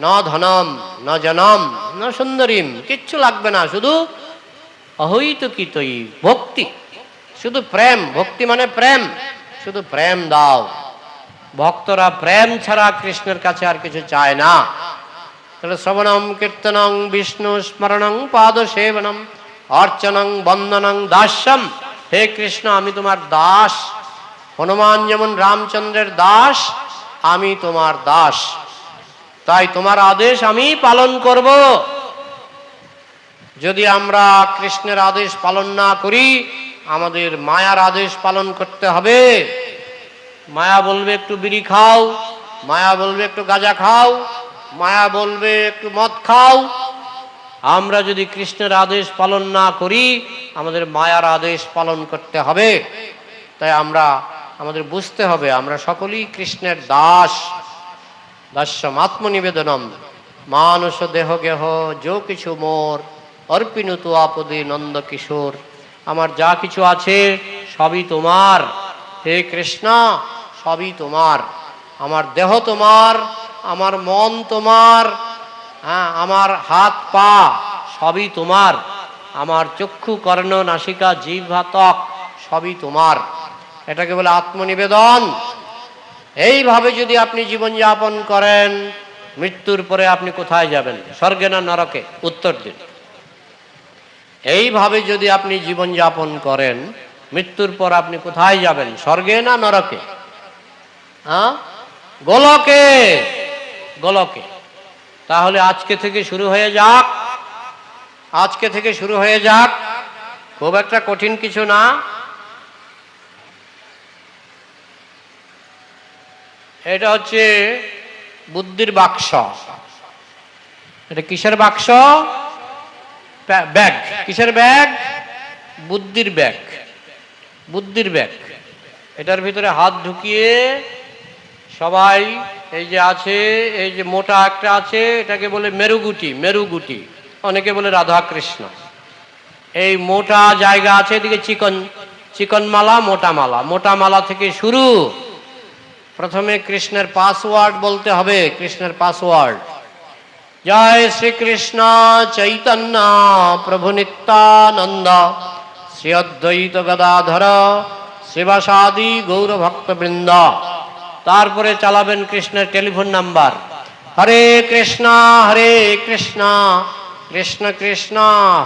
ন ধনম ন জনম ন সুন্দরীম, কিচ্ছু লাগবে না, শুধু অহৈতুকিতই ভক্তি, শুধু প্রেম। ভক্তি মানে প্রেম, শুধু প্রেম দাও। ভক্তরা প্রেম ছাড়া কৃষ্ণের কাছে আর কিছু চায় না। তাহলে শ্রবণম কীর্তনং বিষ্ণু স্মরণং পাদ সেবনম অর্চনং বন্দনং দাস্যম। হে কৃষ্ণ, আমি তোমার দাস। হনুমান যেমন রামচন্দ্রের দাস, আমি তোমার দাস, তাই তোমার আদেশ আমি পালন করব। যদি আমরা কৃষ্ণের আদেশ পালন না করি, আমাদের মায়ার আদেশ পালন করতে হবে। মায়া বলবে একটু বিড়ি খাও, মায়া বলবে একটু গাঁজা খাও, মায়া বলবে একটু মদ খাও। আমরা যদি কৃষ্ণের আদেশ পালন না করি, আমাদের মায়ার আদেশ পালন করতে হবে। তাই আমাদের বুঝতে হবে আমরা সকলেই কৃষ্ণের দাস। দাস্যম আত্মনিবেদনম মানুষ দেহ গেহ যো কিছু মোর অর্পিনুতু আপদে নন্দ কিশোর। আমার যা কিছু আছে সবই তোমার, হে কৃষ্ণ, সবই তোমার। আমার দেহ তোমার, আমার মন তোমার, হ্যাঁ, আমার হাত পা সবই তোমার, আমার চক্ষু কর্ণ নাসিকা জিহ্বা ত্বক সবই তোমার। এটাকে বলে আত্মনিবেদন। এইভাবে যদি আপনি জীবনযাপন করেন, মৃত্যুর পরে আপনি কোথায় যাবেন? স্বর্গে না নরকে? উত্তর দিন। এইভাবে যদি আপনি জীবনযাপন করেন, মৃত্যুর পর আপনি কোথায় যাবেন? স্বর্গে না নরকে? হ্যাঁ, গোলকে, গোলকে। তাহলে আজকে থেকে শুরু হয়ে যাক, আজকে থেকে শুরু হয়ে যাক। খুব একটা কঠিন কিছু না। এটা হচ্ছে বুদ্ধির বাক্স। এটা কিসের বাক্স? ব্যাগ। কিসের ব্যাগ? বুদ্ধির ব্যাগ, বুদ্ধির ব্যাগ। এটার ভিতরে হাত ঢুকিয়ে সবাই, এই যে আছে, এই যে মোটা একটা আছে, এটাকে বলে মেরুগুটি, মেরুগুটি, অনেকে বলে রাধা কৃষ্ণ। এই মোটা জায়গা আছে, এদিকে চিকন, চিকন মালা, মোটা মালা। মোটা মালা থেকে শুরু। প্রথমে কৃষ্ণের পাসওয়ার্ড বলতে হবে, কৃষ্ণের পাসওয়ার্ড। জয় শ্রীকৃষ্ণ চৈতন্য প্রভু নিত্যানন্দ শ্রী অদ্বৈত গদাধর শিবাসাদি গৌর ভক্তবৃন্দ। তারপরে চালাবেন কৃষ্ণের টেলিফোন নাম্বার। হরে কৃষ্ণ কৃষ্ণ কৃষ্ণ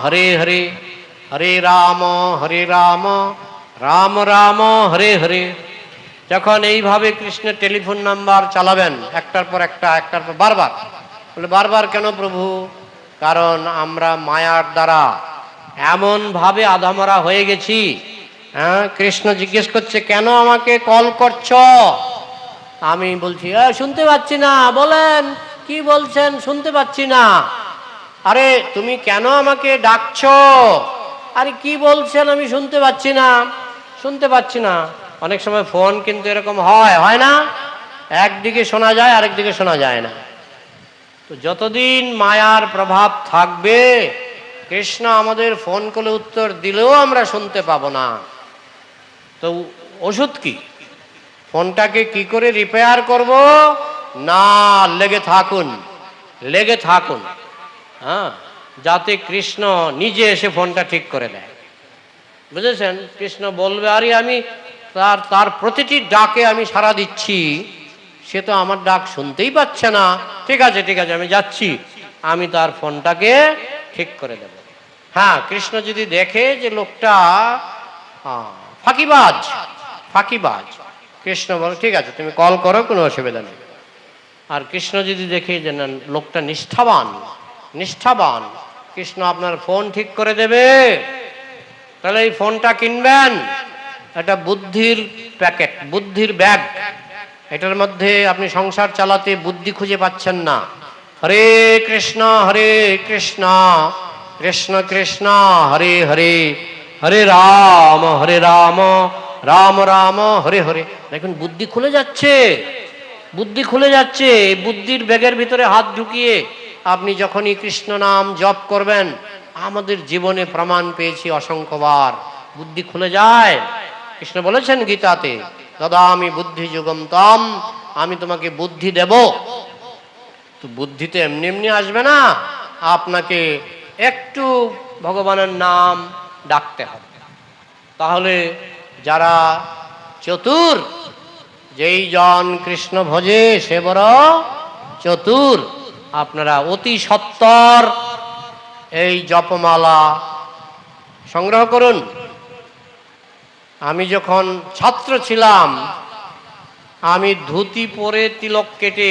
হরে হরে, হরে রাম রাম রাম হরে হরে। যখন এইভাবে কৃষ্ণের টেলিফোন নাম্বার চালাবেন, একটার পর একটা, একটার পর বারবার। বলে বারবার কেন প্রভু? কারণ আমরা মায়ার দ্বারা এমন ভাবে আধামরা হয়ে গেছি। হ্যাঁ, কৃষ্ণ জিজ্ঞেস করছে, কেন আমাকে কল করছো? আমি বলছি, শুনতে পাচ্ছি না, বলেন কি বলছেন, শুনতে পাচ্ছি না। আরে তুমি কেন আমাকে ডাকছো? আরে কি বলছেন, আমি শুনতে পাচ্ছি না, শুনতে পাচ্ছি না। অনেক সময় ফোন কিন্তু এরকম হয়, হয় না? একদিকে শোনা যায়, আরেকদিকে শোনা যায় না। তো যতদিন মায়ার প্রভাব থাকবে, কৃষ্ণ আমাদের ফোন করে উত্তর দিলেও আমরা শুনতে পাবো না। তো ওষুধ কি? ফোনটাকে কি করে রিপেয়ার করব? না, লেগে থাকুন, লেগে থাকুন, হ্যাঁ, যাতে কৃষ্ণ নিজে এসে ফোনটা ঠিক করে দেয়। বুঝেছেন? কৃষ্ণ বলবে, আরে আমি তার প্রতিটি ডাকে আমি সাড়া দিচ্ছি, সে তো আমার ডাক শুনতেই পাচ্ছে না। ঠিক আছে ঠিক আছে, আমি যাচ্ছি, আমি তার ফোনটাকে ঠিক করে দেব। হ্যাঁ, কৃষ্ণ যদি দেখে যে লোকটা ফাঁকিবাজ, ফাঁকিবাজ, কৃষ্ণ বলে ঠিক আছে তুমি কল করো, কোনো অসুবিধা নেই। আর কৃষ্ণ যদি দেখে যে না লোকটা নিষ্ঠাবান, নিষ্ঠাবান, কৃষ্ণ আপনার ফোন ঠিক করে দেবে, তাহলে এই ফোনটা কিনবেন। এটা বুদ্ধির প্যাকেট, বুদ্ধির ব্যাগ। এটার মধ্যে আপনি সংসার চালাতে বুদ্ধি খুঁজে পাচ্ছেন না। হরে কৃষ্ণ কৃষ্ণ কৃষ্ণ হরে হরে, হরে রাম রাম রাম হরে হরে। দেখুন বুদ্ধি খুলে যাচ্ছে, বুদ্ধি খুলে যাচ্ছে। বুদ্ধির ব্যাগের ভিতরে হাত ঢুকিয়ে আপনি যখনই কৃষ্ণ নাম জপ করবেন, আমাদের জীবনে প্রমাণ পেয়েছি অসংখ্যবার, বুদ্ধি খুলে যায়। কৃষ্ণ বলেছেন গীতাতে, দদামি বুদ্ধি যুগম তম, আমি তোমাকে বুদ্ধি দেব। তো বুদ্ধি তো এমনি এমনি আসবে না, আপনাকে একটু ভগবানের নাম ডাকতে হবে। তাহলে যারা চতুর, যেই জন কৃষ্ণ ভজে সে বড় চতুর। আপনারা অতি সত্বর এই জপমালা সংগ্রহ করুন। আমি যখন ছাত্র ছিলাম, আমি ধুতি পরে তিলক কেটে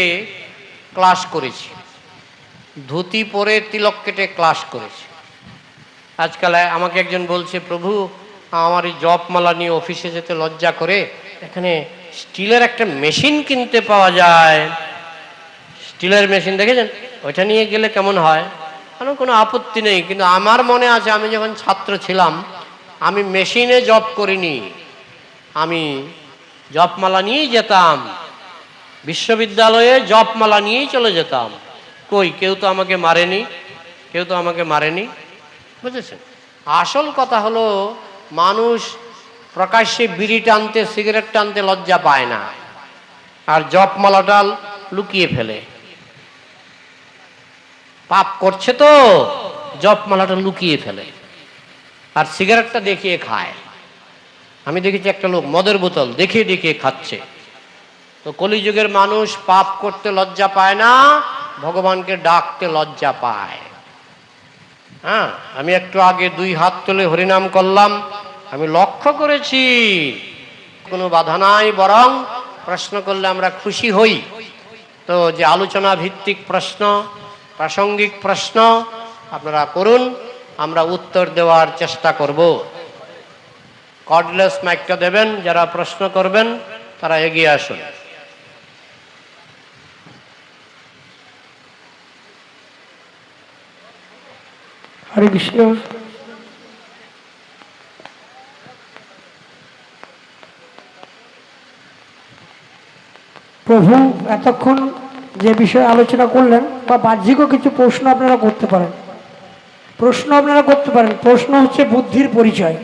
ক্লাস করেছি, ধুতি পরে তিলক কেটে ক্লাস করেছি। আজকাল আমাকে একজন বলছে, প্রভু আমার এই জপমালা নিয়ে অফিসে যেতে লজ্জা করে, এখানে স্টিলের একটা মেশিন কিনতে পাওয়া যায়, স্টিলের মেশিন দেখেছেন, ওইটা নিয়ে গেলে কেমন হয়? কোনো আপত্তি নেই, কিন্তু আমার মনে আছে আমি যখন ছাত্র ছিলাম, আমি মেশিনে জপ করিনি, আমি জপমালা নিয়েই যেতাম, বিশ্ববিদ্যালয়ে জপমালা নিয়েই চলে যেতাম। কই, কেউ তো আমাকে মারেনি, কেউ তো আমাকে মারেনি। বুঝেছেন? আসল কথা হলো, মানুষ প্রকাশ্যে বিড়ি টানতে, সিগারেট টানতে লজ্জা পায় না, আর জপমালাটা লুকিয়ে ফেলে। পাপ করছে তো জপমালাটা লুকিয়ে ফেলে, আর সিগারেটটা দেখিয়ে খায়। আমি দেখেছি একটা লোক মদের বোতল দেখিয়ে দেখিয়ে খাচ্ছে। তো কলিযুগের মানুষ পাপ করতে লজ্জা পায় না, ভগবানকে ডাকতে লজ্জা পায়। হ্যাঁ, আমি একটু আগে 2 হাত তুলে হরিনাম করলাম, আমি লক্ষ্য করেছি কোনো বাধা নাই, বরং প্রশ্ন করলে আমরা খুশি হই। তো যে আলোচনা ভিত্তিক প্রশ্ন, প্রাসঙ্গিক প্রশ্ন আপনারা করুন, আমরা উত্তর দেওয়ার চেষ্টা করব। কর্ডলেস মাইকটা দেবেন, যারা প্রশ্ন করবেন তারা এগিয়ে আসুন। হরে কৃষ্ণ। প্রভু এতক্ষণ যে বিষয়ে আলোচনা করলেন, বা বাহ্যিকও কিছু প্রশ্ন আপনারা করতে পারেন, প্রশ্ন হচ্ছে বুদ্ধির পরিচয়।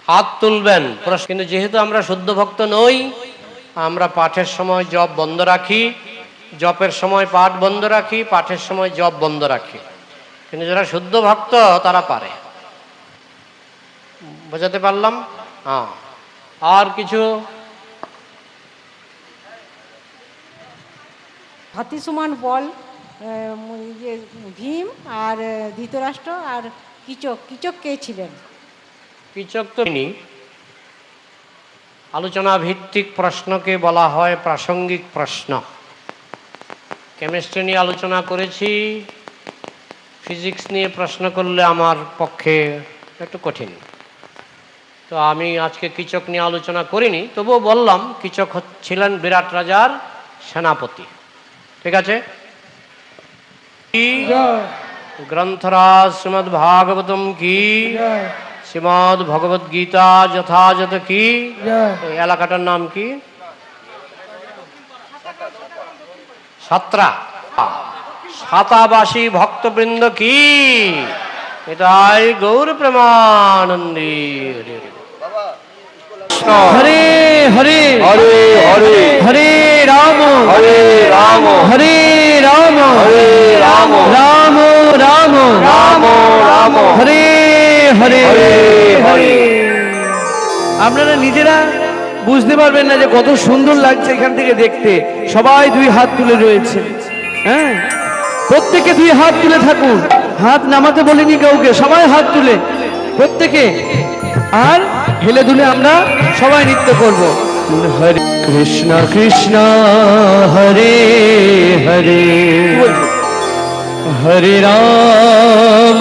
হাত তুলবেন প্রশ্ন, কিন্তু যেহেতু আমরা শুদ্ধ ভক্ত নই, আমরা পাঠের সময় জপ বন্ধ রাখি, জপের সময় পাঠ বন্ধ রাখি, পাঠের সময় জপ বন্ধ রাখি। কিন্তু যারা শুদ্ধ ভক্ত তারা পারে। বোঝাতে পারলাম? হ্যাঁ। আর কিছু? হাতি সমান বল, ভীম আর ধৃতরাষ্ট্র আর কিচক। কিচক কে ছিলেন? কিচক তো আলোচনা ভিত্তিক প্রশ্নকে বলা হয় প্রাসঙ্গিক প্রশ্ন। কেমিস্ট্রি নিয়ে আলোচনা করেছি, ফিজিক্স নিয়ে প্রশ্ন করলে আমার পক্ষে একটু কঠিন। তো আমি আজকে কিচক নিয়ে আলোচনা করিনি, তবুও বললাম কিচক ছিলেন বিরাট রাজার সেনাপতি। ঠিক আছে? গ্রন্থরাজ শ্রীমদ ভাগবতম কি, শ্রীমদ ভগবদ গীতা যথাযথ কি। এলাকাটার নাম কি? সাতরা সাতাবাসী ভক্তবৃন্দ কি এটাই গৌর প্রেমানন্দী। হরে হরে হরে হরে হরে রাম হরে রাম হরে রাম হরে রাম রাম রাম রাম রাম হরে হরে হরে হরে। আপনারা নিজেরা বুঝতে পারবেন না যে কত সুন্দর লাগছে এখান থেকে দেখতে। সবাই দুই হাত তুলে রয়েছে, হ্যাঁ, প্রত্যেকে দুই হাত তুলে থাকুন, হাত নামাতে বলিনি কাউকে, সবাই হাত তুলে প্রত্যেকে, আর হেলে দুলে আমরা সবাই নৃত্য করব। হরে কৃষ্ণ কৃষ্ণ হরে হরে হরে রাম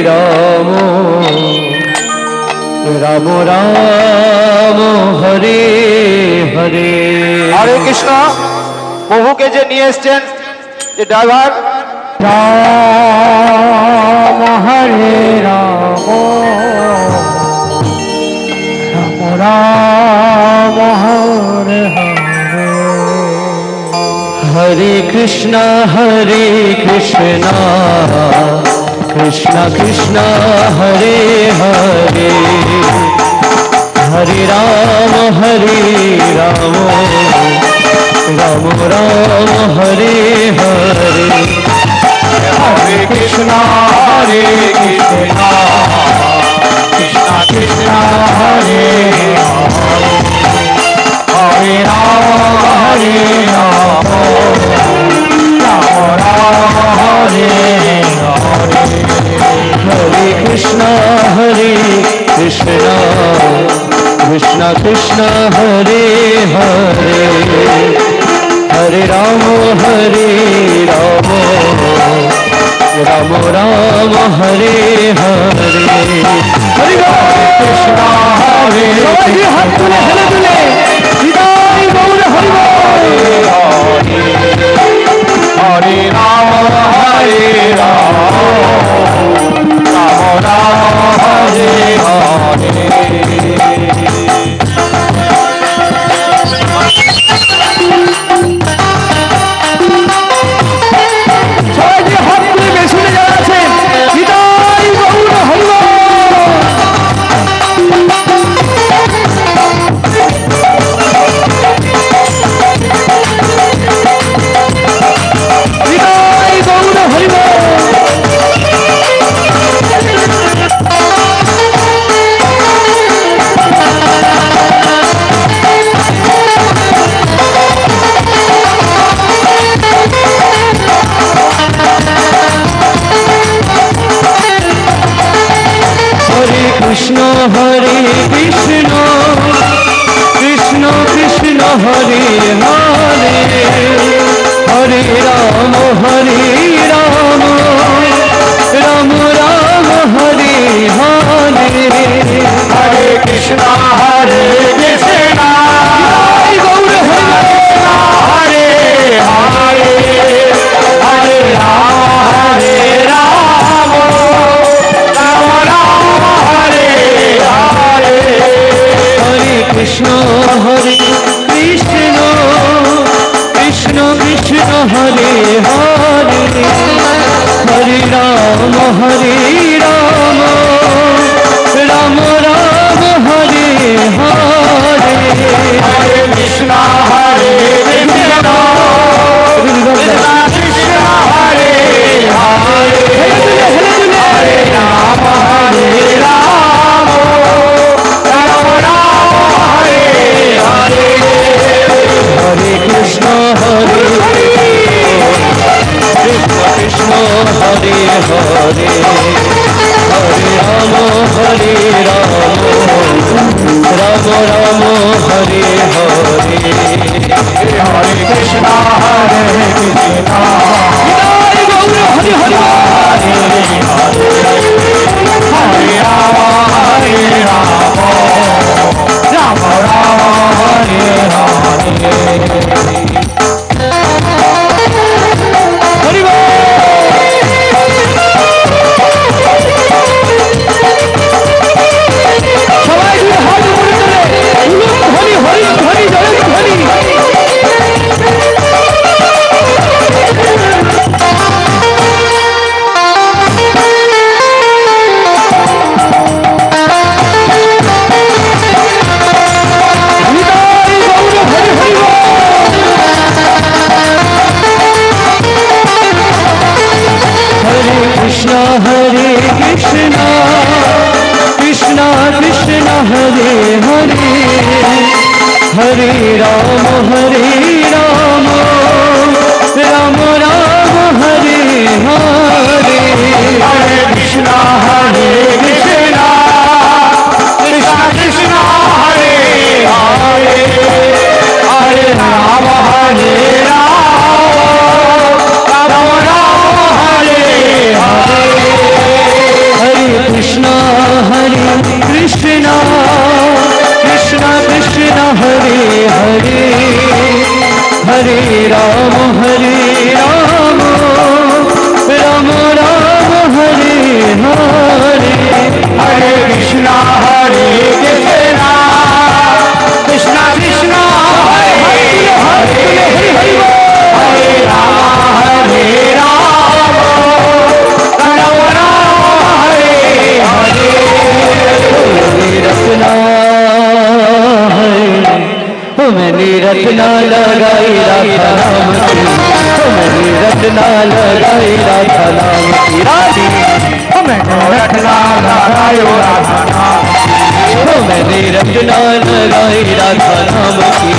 রাম রাম রাম হরে হরে। হরে কৃষ্ণ। প্রভুকে যে নিয়ে এসছেন যে ড্রাইভার, রাম হরে রাম রাম রাম হরে হরে হরে কৃষ্ণ কৃষ্ণ কৃষ্ণ হরে হরে হরে রাম রাম রাম রাম হরে হরে হরে কৃষ্ণ কৃষ্ণ কৃষ্ণ কৃষ্ণ হরে হরে হরে রাম রাম রাম রাম হরে হরে হরে কৃষ্ণ কৃষ্ণ কৃষ্ণ কৃষ্ণ হরে হরে হরে রাম রাম রাম হরে হরে হরে কৃষ্ণ হরে হাত তুলে হেলে তুলে হৃদয় গৌর হরি হরে রাম রাম রাম হরে হরে। সবাই যে হাত তুলে পেছনে যারা আছেন হৃদয় গৌর হরি হৃদয় গৌর হরি হরে কৃষ্ণ কৃষ্ণ কৃষ্ণ কৃষ্ণ হরে হরে হরে রাম রাম রাম রাম হরে হরে হরে কৃষ্ণ কৃষ্ণ গৌর হরে হরে হরে রাম রাম রাম রাম হরে হরে হরে কৃষ্ণ কৃষ্ণ কৃষ্ণ কৃষ্ণ হরে হরে হরে রাম রাম রাম হরে হরে হরে কৃষ্ণ কৃষ্ণ কৃষ্ণ কৃষ্ণ হরে হরে হরে রাম রাম রাম রাম হরে হরে হরে কৃষ্ণ কৃষ্ণ কৃষ্ণ হরে হরে হরে রাম রাম রাম হরে হরে হরে কৃষ্ণ কৃষ্ণ গৌর হরি হরি হরে রাম রাম রাম হরে হরে হরি সবাই হাত উপরে তুলে হরি হরি হরি জয় হরি हरे कृष्णा कृष्णा कृष्णा हरे हरे हरे राम राम राम हरे हरे हरे कृष्णा कृष्णा कृष्णा हरे हरे हरे राम राम राम हरे हरे हरे कृष्णा कृष्णा कृष्णा कृष्णा हरे हरे हरे राम राम राम हरे हरे हरे कृष्णा कृष्णा कृष्णा कृष्णा हरे हरे हरे राम राम राम हरे हरे रत्ना है मैंने रत्ना लगाई राधा नाम की मैंने रत्ना लगाई राधा नाम की राधी मैंने रत्ना लगायो राधा नाम मैंने रत्ना लगाई राधा नाम की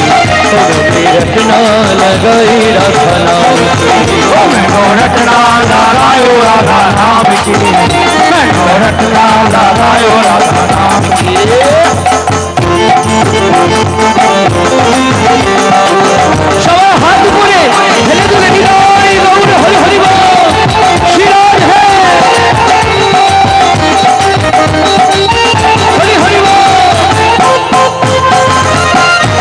मैंने रत्ना लगाई राधा नाम की मैंने रत्ना लगायो राधा